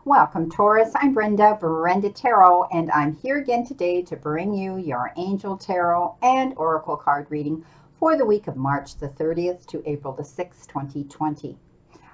Welcome, Taurus. I'm Brenda Tarot, and I'm here again today to bring you your Angel Tarot and Oracle card reading for the week of March the 30th to April the 6th, 2020.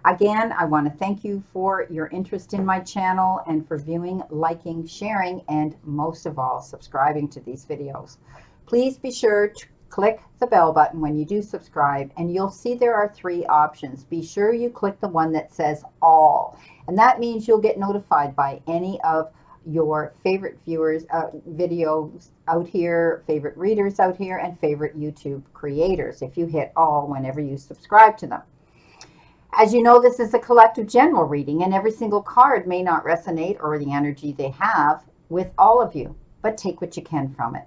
Again, I want to thank you for your interest in my channel and for viewing, liking, sharing, and most of all, subscribing to these videos. Please be sure to click the bell button when you do subscribe, and you'll see there are three options. Be sure you click the one that says all, and that means you'll get notified by any of your favorite viewers, videos out here, favorite readers out here, and favorite YouTube creators if you hit all whenever you subscribe to them. As you know, this is a collective general reading, and every single card may not resonate, or the energy they have, with all of you, but take what you can from it.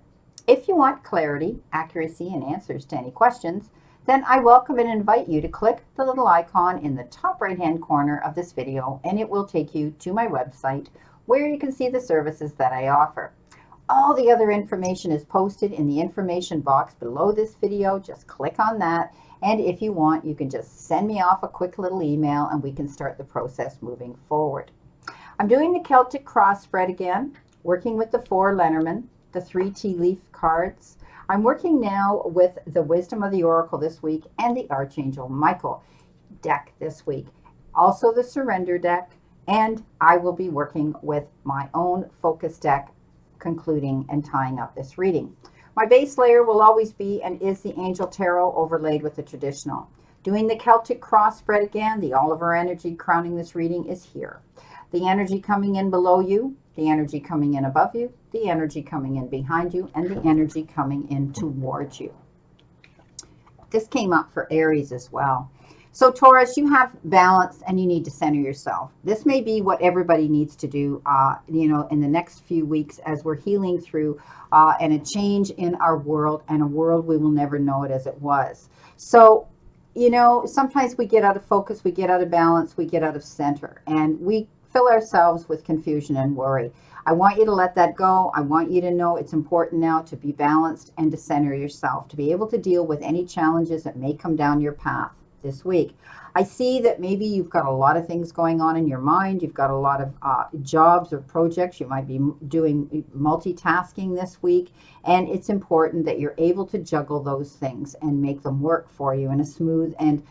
If you want clarity, accuracy, and answers to any questions, then I welcome and invite you to click the little icon in the top right-hand corner of this video, and it will take you to my website where you can see the services that I offer. All the other information is posted in the information box below this video. Just click on that, and if you want, you can just send me off a quick little email and we can start the process moving forward. I'm doing the Celtic cross spread again, working with the 4 Lenormand, the 3 tea leaf cards. I'm working now with the Wisdom of the Oracle this week and the Archangel Michael deck this week. Also the Surrender deck, and I will be working with my own focus deck, concluding and tying up this reading. My base layer will always be and is the Angel Tarot overlaid with the traditional. Doing the Celtic cross spread again, the Oliver energy crowning this reading is here. The energy coming in below you, the energy coming in above you, the energy coming in behind you, and the energy coming in towards you. This came up for Aries as well. So Taurus, you have balance and you need to center yourself. This may be what everybody needs to do, in the next few weeks as we're healing through and a change in our world, and a world we will never know it as it was. So, sometimes we get out of focus, we get out of balance, we get out of center, and we fill ourselves with confusion and worry. I want you to let that go. I want you to know it's important now to be balanced and to center yourself, to be able to deal with any challenges that may come down your path this week. I see that maybe you've got a lot of things going on in your mind. You've got a lot of jobs or projects. You might be doing multitasking this week, and it's important that you're able to juggle those things and make them work for you in a smooth and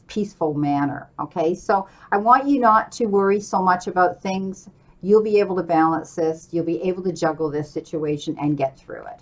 peaceful manner. Okay, so I want you not to worry so much about things. You'll be able to balance this. You'll be able to juggle this situation and get through it.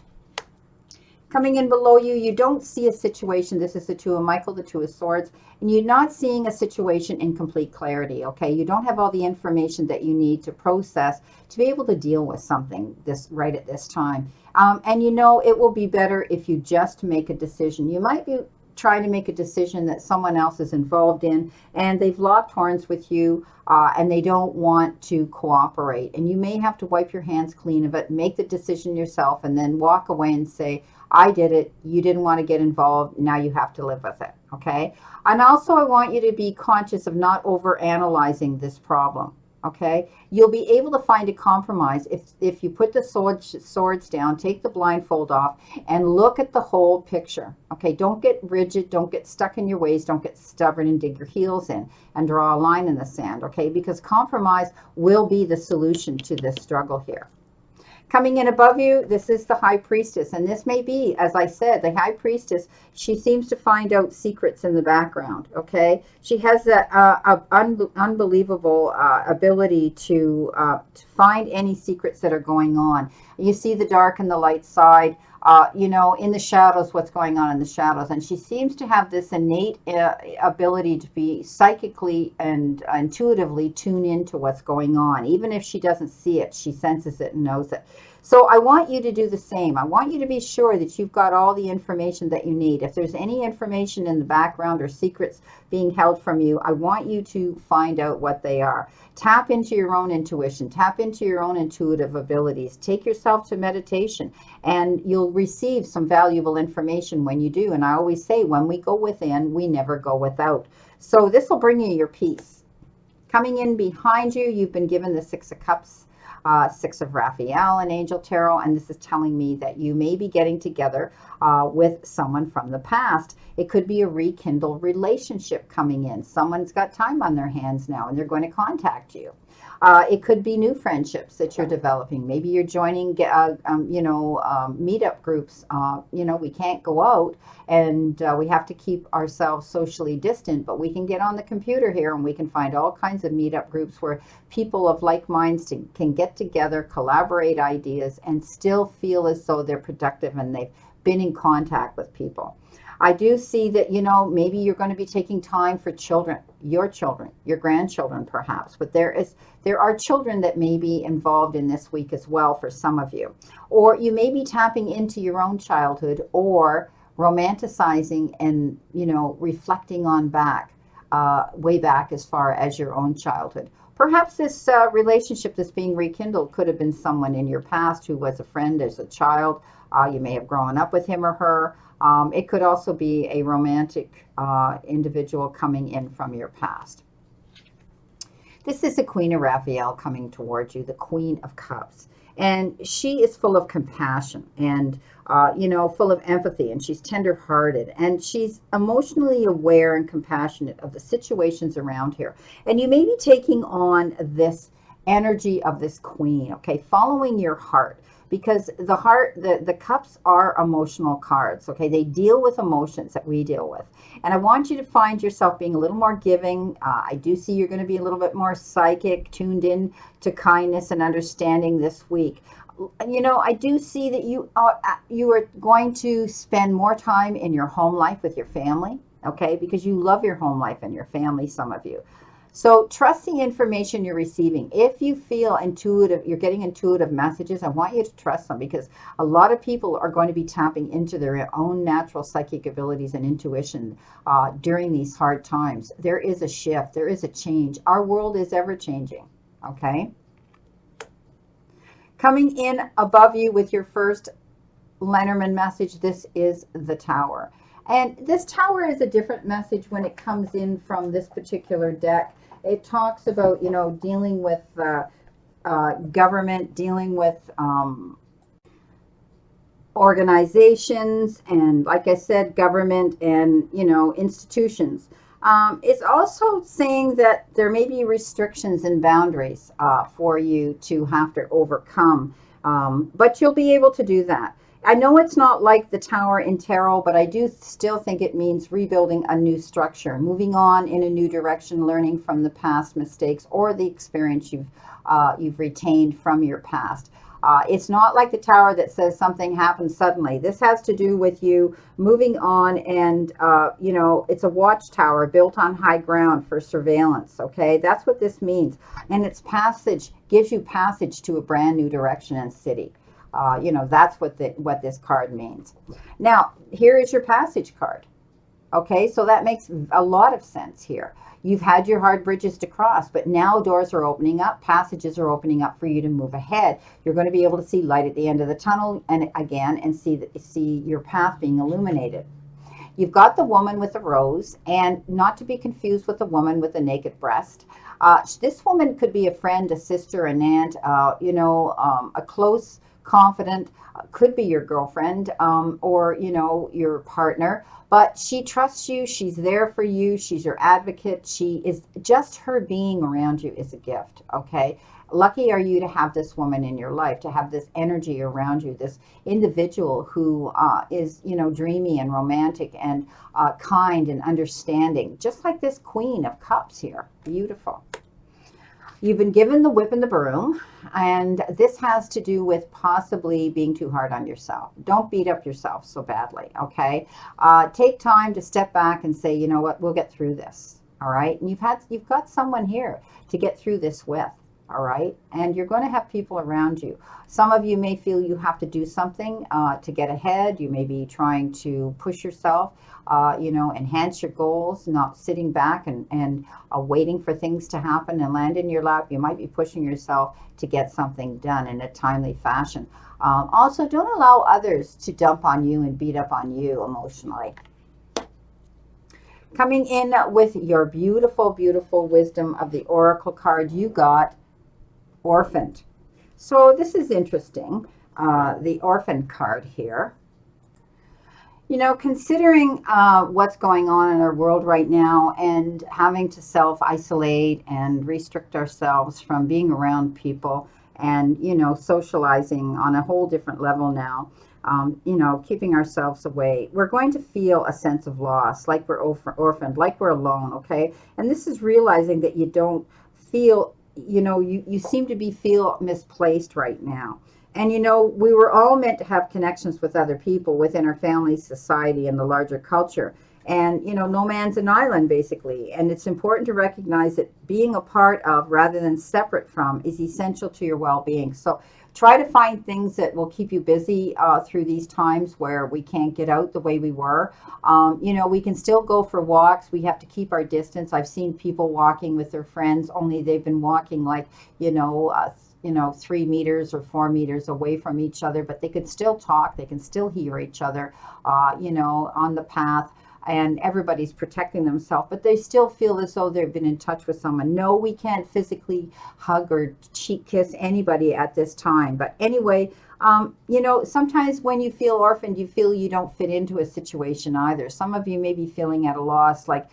Coming in below you, you don't see a situation. This is the 2 of Michael, the 2 of Swords, and you're not seeing a situation in complete clarity, okay? You don't have all the information that you need to process to be able to deal with something right at this time. And it will be better if you just make a decision. You might be trying to make a decision that someone else is involved in, and they've locked horns with you, and they don't want to cooperate. And you may have to wipe your hands clean of it, make the decision yourself, and then walk away and say, I did it. You didn't want to get involved. Now you have to live with it. Okay. And also I want you to be conscious of not over analyzing this problem. Okay. You'll be able to find a compromise if you put the swords down, take the blindfold off, and look at the whole picture. Okay. Don't get rigid. Don't get stuck in your ways. Don't get stubborn and dig your heels in and draw a line in the sand. Okay. Because compromise will be the solution to this struggle here. Coming in above you, this is the High Priestess, and this may be, as I said, the High Priestess. She seems to find out secrets in the background, okay? She has that unbelievable ability to find any secrets that are going on. You see the dark and the light side, in the shadows, what's going on in the shadows. And she seems to have this innate ability to be psychically and intuitively tune into what's going on. Even if she doesn't see it, she senses it and knows it. So I want you to do the same. I want you to be sure that you've got all the information that you need. If there's any information in the background or secrets being held from you, I want you to find out what they are. Tap into your own intuition. Tap into your own intuitive abilities. Take yourself to meditation, and you'll receive some valuable information when you do. And I always say, when we go within, we never go without. So this will bring you your peace. Coming in behind you, you've been given the 6 of Cups. Six of Raphael in Angel Tarot, and this is telling me that you may be getting together with someone from the past. It could be a rekindled relationship coming in. Someone's got time on their hands now and they're going to contact you. It could be new friendships that you're developing. Maybe you're joining, meetup groups. We can't go out and we have to keep ourselves socially distant, but we can get on the computer here and we can find all kinds of meetup groups where people of like minds can get together, collaborate ideas, and still feel as though they're productive and they've been in contact with people. I do see that, maybe you're going to be taking time for children, your grandchildren perhaps, but there are children that may be involved in this week as well for some of you. Or you may be tapping into your own childhood or romanticizing and, reflecting on way back as far as your own childhood. Perhaps this relationship that's being rekindled could have been someone in your past who was a friend as a child. You may have grown up with him or her. It could also be a romantic individual coming in from your past. This is the Queen of Raphael coming towards you, the Queen of Cups. And she is full of compassion and, full of empathy, and she's tender-hearted, and she's emotionally aware and compassionate of the situations around here. And you may be taking on this energy of this queen, okay, following your heart. Because the cups are emotional cards, okay? They deal with emotions that we deal with. And I want you to find yourself being a little more giving. I do see you're going to be a little bit more psychic, tuned in to kindness and understanding this week. I do see that you are going to spend more time in your home life with your family, okay? Because you love your home life and your family, some of you. So trust the information you're receiving. If you feel intuitive, you're getting intuitive messages, I want you to trust them, because a lot of people are going to be tapping into their own natural psychic abilities and intuition during these hard times. There is a shift. There is a change. Our world is ever changing. Okay. Coming in above you with your first Lenormand message, this is the Tower. And this Tower is a different message when it comes in from this particular deck. It talks about, dealing with government, dealing with organizations, and like I said, government and, institutions. It's also saying that there may be restrictions and boundaries for you to have to overcome, but you'll be able to do that. I know it's not like the Tower in tarot, but I do still think it means rebuilding a new structure, moving on in a new direction, learning from the past mistakes or the experience you've retained from your past. It's not like the Tower that says something happens suddenly. This has to do with you moving on, and it's a watchtower built on high ground for surveillance. Okay, that's what this means, and its passage gives you passage to a brand new direction and city. That's what this card means. Now, here is your passage card. Okay, so that makes a lot of sense here. You've had your hard bridges to cross, but now doors are opening up, passages are opening up for you to move ahead. You're going to be able to see light at the end of the tunnel and see your path being illuminated. You've got the woman with the rose, and not to be confused with the woman with the naked breast. This woman could be a friend, a sister, an aunt, a close confidant, could be your girlfriend, or your partner, but she trusts you. She's there for you. She's your advocate. She is just, her being around you is a gift. Okay, lucky are you to have this woman in your life, to have this energy around you, this individual who is dreamy and romantic and kind and understanding, just like this Queen of Cups here. Beautiful. You've been given the whip and the broom, and this has to do with possibly being too hard on yourself. Don't beat up yourself so badly, okay? Take time to step back and say, you know what, we'll get through this, all right? And you've got someone here to get through this with, all right? And you're going to have people around you. Some of you may feel you have to do something to get ahead. You may be trying to push yourself, enhance your goals, not sitting back and waiting for things to happen and land in your lap. You might be pushing yourself to get something done in a timely fashion. Also, don't allow others to dump on you and beat up on you emotionally. Coming in with your beautiful, beautiful wisdom of the Oracle card, you got Orphaned. So this is interesting, the orphan card here. You know, considering what's going on in our world right now and having to self-isolate and restrict ourselves from being around people and, you know, socializing on a whole different level now, you know, keeping ourselves away, we're going to feel a sense of loss, like we're orphaned, like we're alone, okay? And this is realizing that you don't feel, you know, you seem to feel misplaced right now. And you know, we were all meant to have connections with other people within our family, society, and the larger culture. And you know, no man's an island, basically. And it's important to recognize that being a part of rather than separate from is essential to your well-being. So try to find things that will keep you busy through these times where we can't get out the way we were. You know, we can still go for walks. We have to keep our distance. I've seen people walking with their friends, only they've been walking like, you know, 3 meters or 4 meters away from each other, but they could still talk, they can still hear each other, you know, on the path, and everybody's protecting themselves, but they still feel as though they've been in touch with someone. No, we can't physically hug or cheek kiss anybody at this time. But anyway, you know, sometimes when you feel orphaned, you feel you don't fit into a situation either. Some of you may be feeling at a loss, like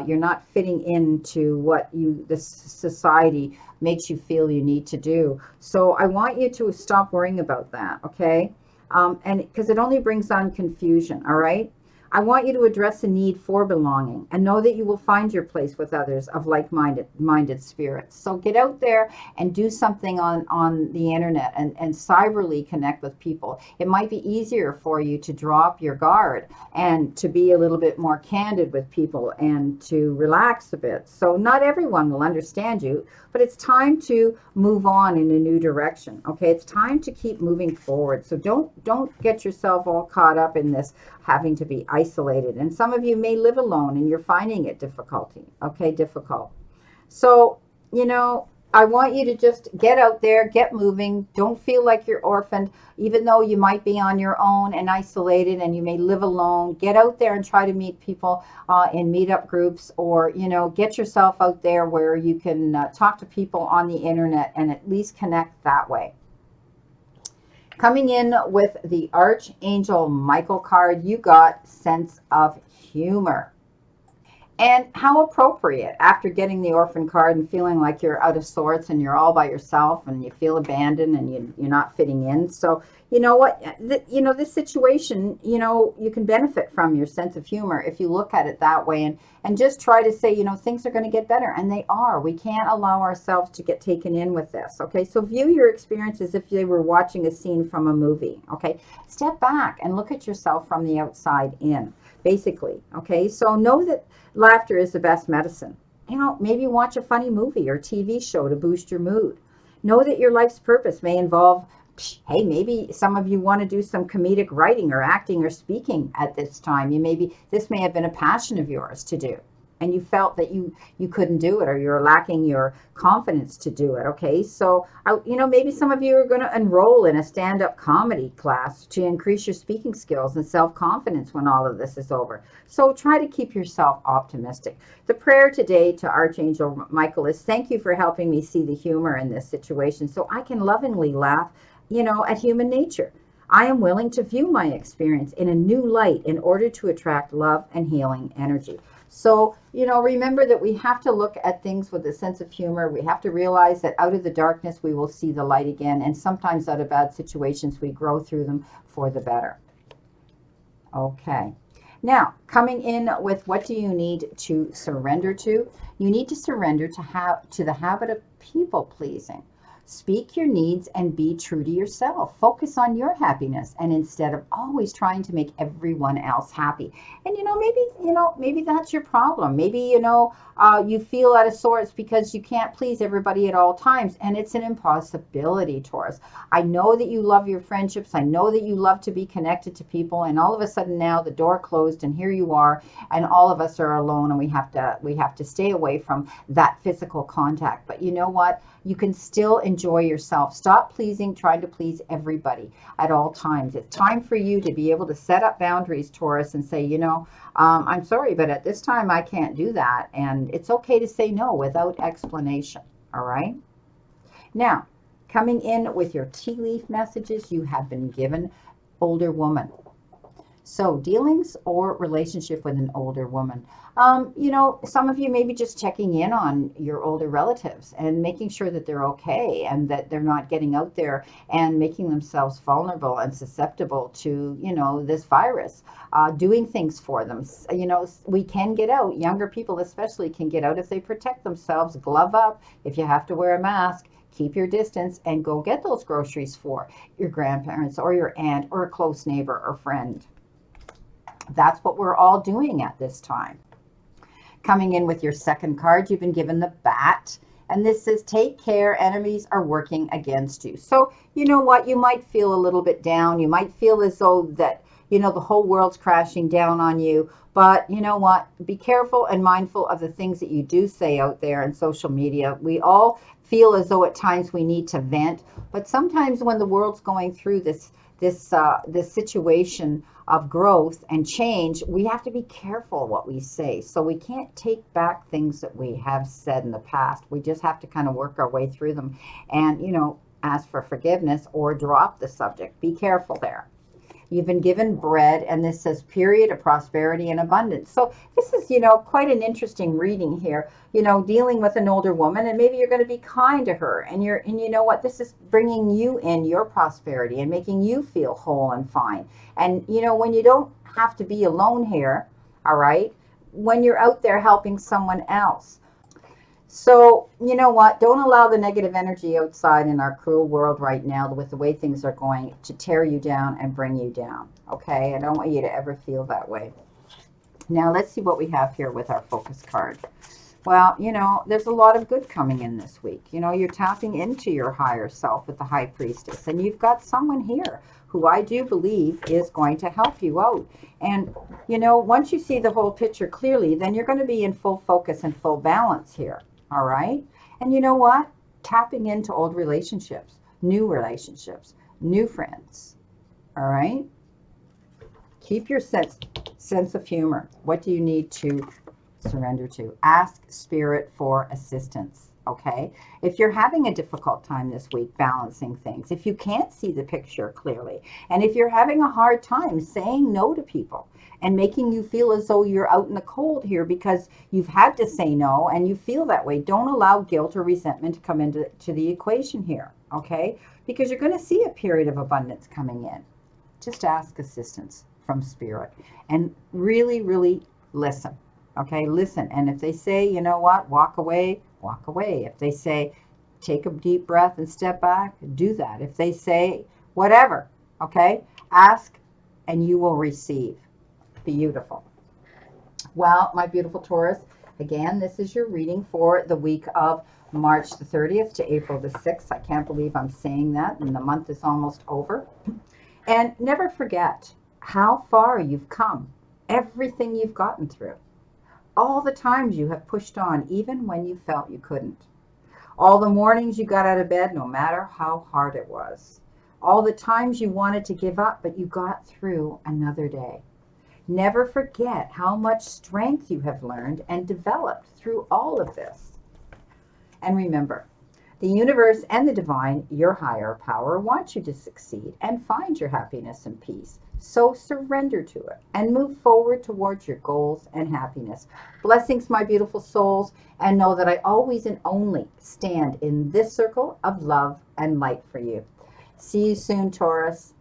you're not fitting into what the society makes you feel you need to do. So I want you to stop worrying about that, okay? And because it only brings on confusion, all right? I want you to address the need for belonging and know that you will find your place with others of like-minded spirits. So get out there and do something on the internet and cyberly connect with people. It might be easier for you to drop your guard and to be a little bit more candid with people and to relax a bit. So not everyone will understand you, but it's time to move on in a new direction. Okay, it's time to keep moving forward. So don't get yourself all caught up in this having to be isolated. And some of you may live alone and you're finding it difficult. So, you know, I want you to just get out there, get moving. Don't feel like you're orphaned, even though you might be on your own and isolated and you may live alone. Get out there and try to meet people in meetup groups, or, you know, get yourself out there where you can talk to people on the internet and at least connect that way. Coming in with the Archangel Michael card, you got sense of humor. And how appropriate after getting the orphan card and feeling like you're out of sorts and you're all by yourself and you feel abandoned and you're not fitting in. So, you know what, you know, this situation, you know, you can benefit from your sense of humor if you look at it that way and just try to say, you know, things are going to get better. And they are. We can't allow ourselves to get taken in with this. Okay, so view your experience as if you were watching a scene from a movie. Okay, step back and look at yourself from the outside in, basically. Okay, so know that laughter is the best medicine. You know, maybe watch a funny movie or TV show to boost your mood. Know that your life's purpose may involve, hey, maybe some of you want to do some comedic writing or acting or speaking at this time. This may have been a passion of yours to do, and you felt that you couldn't do it, or you're lacking your confidence to do it. Okay, so you know, maybe some of you are going to enroll in a stand-up comedy class to increase your speaking skills and self-confidence when all of this is over. So try to keep yourself optimistic. The prayer today to Archangel Michael is, thank you for helping me see the humor in this situation so I can lovingly laugh, you know, at human nature. I am willing to view my experience in a new light in order to attract love and healing energy. So, you know, remember that we have to look at things with a sense of humor. We have to realize that out of the darkness, we will see the light again. And sometimes out of bad situations, we grow through them for the better. Okay. Now, coming in with what do you need to surrender to? You need to surrender to the habit of people pleasing. Speak your needs and be true to yourself. Focus on your happiness, and instead of always trying to make everyone else happy. And maybe that's your problem. Maybe you feel out of sorts because you can't please everybody at all times, and it's an impossibility, Taurus. I know that you love your friendships. I know that you love to be connected to people, and all of a sudden now the door closed, and here you are, and all of us are alone, and we have to stay away from that physical contact. But you know what? You can still enjoy yourself. Stop trying to please everybody at all times. It's time for you to be able to set up boundaries, Taurus, and say, I'm sorry, but at this time I can't do that. And it's okay to say no without explanation. All right? Now, Coming in with your tea leaf messages, you have been given older woman. So dealings or relationship with an older woman. You know, some of you may be just checking in on your older relatives and making sure that they're okay and that they're not getting out there and making themselves vulnerable and susceptible to, you know, this virus, doing things for them. You know, we can get out. Younger people especially can get out if they protect themselves. Glove up. If you have to wear a mask, keep your distance and go get those groceries for your grandparents or your aunt or a close neighbor or friend. That's what we're all doing at this time. Coming in with your second card, you've been given the bat. And this says, take care, enemies are working against you. So, you know what, you might feel a little bit down. You might feel as though that, you know, the whole world's crashing down on you. But you know what, be careful and mindful of the things that you do say out there in social media. We all feel as though at times we need to vent. But sometimes when the world's going through this situation of growth and change, we have to be careful what we say. So we can't take back things that we have said in the past. We just have to kind of work our way through them and, you know, ask for forgiveness or drop the subject. Be careful there. You've been given bread, and this says period of prosperity and abundance. So this is, you know, quite an interesting reading here, you know, dealing with an older woman, and maybe you're going to be kind to her, and you know what, this is bringing you in your prosperity and making you feel whole and fine. And, you know, when you don't have to be alone here, all right, when you're out there helping someone else. So, you know what, don't allow the negative energy outside in our cruel world right now with the way things are going to tear you down and bring you down, okay? I don't want you to ever feel that way. Now, let's see what we have here with our focus card. Well, you know, there's a lot of good coming in this week. You know, you're tapping into your higher self with the High Priestess, and you've got someone here who I do believe is going to help you out. And, you know, once you see the whole picture clearly, then you're going to be in full focus and full balance here. All right. And you know what? Tapping into old relationships, new friends. All right. Keep your sense of humor. What do you need to surrender to? Ask Spirit for assistance. Okay. If you're having a difficult time this week balancing things, if you can't see the picture clearly, and if you're having a hard time saying no to people, and making you feel as though you're out in the cold here because you've had to say no and you feel that way, don't allow guilt or resentment to come into the equation here, okay? Because you're going to see a period of abundance coming in. Just ask assistance from Spirit and really, really listen, okay? Listen. And if they say, you know what, walk away, walk away. If they say, take a deep breath and step back, do that. If they say whatever, okay, ask and you will receive. Beautiful. Well, my beautiful Taurus, again, this is your reading for the week of March the 30th to April the 6th. I can't believe I'm saying that, and the month is almost over. And never forget how far you've come, everything you've gotten through, all the times you have pushed on, even when you felt you couldn't, all the mornings you got out of bed, no matter how hard it was, all the times you wanted to give up, but you got through another day. Never forget how much strength you have learned and developed through all of this. And remember, the universe and the divine, your higher power, want you to succeed and find your happiness and peace. So surrender to it and move forward towards your goals and happiness. Blessings, my beautiful souls, and know that I always and only stand in this circle of love and light for you. See you soon, Taurus.